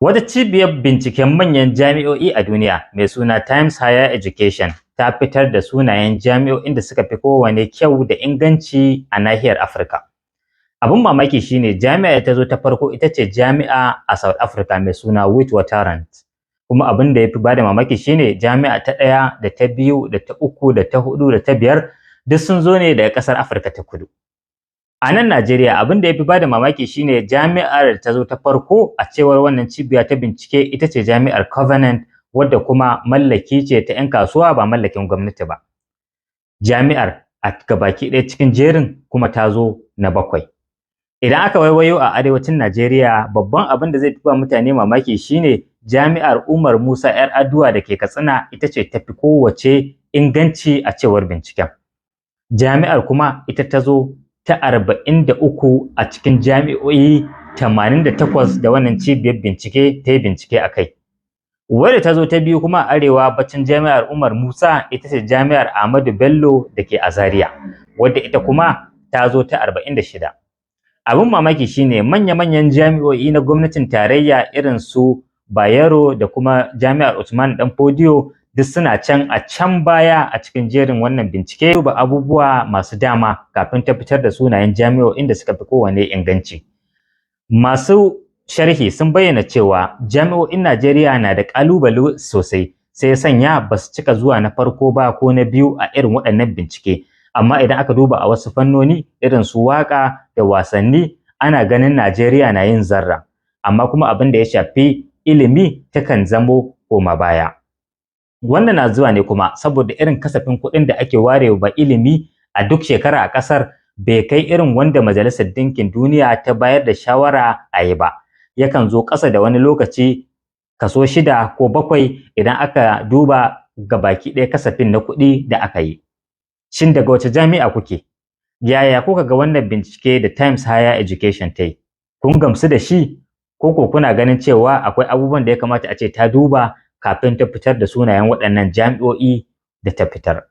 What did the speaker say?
Wata cibiyar binciken manyan jami'o'i a duniya mai suna Times Higher Education ta fitar da sunayen jami'o'in da suka fi kowane kyau da inganci a nahiyar Afirka. Abin mamaki shine jami'ar ta zo ta farko ita ce jami'a a South Africa mai suna Witwatersrand. Kuma abin da ya fi bada mamaki shine jami'a ta ɗaya da ta biyu da ta uku da ta hudu da ta biyar duk sun zo ne daga ƙasar Afirka ta Kudu. A nan Najeriya abin da ya fi bada mamaki shine jami'ar da ta zo ta farko a cewar wannan cibiya ta bincike ita ce jami'ar Covenant wadda kuma mallaki ce ta 'yan kasuwa ba mallakin gwamnati ba. Jami'ar a gabaki ɗaya cikin jerin kuma ta zo na 7. Idan aka waiwayo a arewacin Najeriya babban abin da zai fi ba mutane mamaki shine jami'ar Umar Musa 'yar Aduwa da ke Katsina ita ce ta fi kowace inganci a cewar binciken. Jami'ar kuma ita ta zo ta 43 a cikin jami'o'i 88 da wannan cibiyar bincike ta yi bincike a kai. Wadda ta zo ta biyu kuma a arewa bacin jami'ar Umar Musa ita ce jami'ar Ahmadu Bello da ke a Zaria, wadda ita kuma ta zo ta 46. Abin mamaki shine manya-manyan jami'o'i na gwamnatin tarayya irin su Bayero da kuma jami'ar Usman Danfodiyo duk suna can a can baya a cikin jerin wannan bincike duba abubuwa masu dama kafin ta fitar da sunayen jami'o'in da suka fi kowane inganci. Masu sharhi sun bayyana cewa jami'o'in Najeriya na da ƙalubale sosai sai sanya ba su cika zuwa na farko ba ko na biyu a irin waɗannan bincike. Amma idan aka duba a wasu fannoni irin su waƙa da wasanni ana ganin Najeriya na yin zarra. Amma kuma abin da ya shafi ilimi takan zamo koma baya. Wannan na zuwa ne kuma saboda irin kasafin kuɗin da ake warewa ba ilimi a duk shekara a ƙasar bai kai irin wanda Majalisar Ɗinkin Duniya ta bayar da shawara a yi ba. Yakan zo ƙasa da wani lokaci kaso 6 ko 7 idan aka duba gabaki ɗaya kasafin na kuɗi da aka yi. Shin daga wace jami'a kuke? Yaya kuka ga wannan bincike da Times Higher Education ta yi? Kun gamsu da shi? Ko kuna ganin cewa akwai abubuwan da ya kamata a ce ta duba kafin ta fitar da sunayen waɗannan jami'o'i da ta fitar?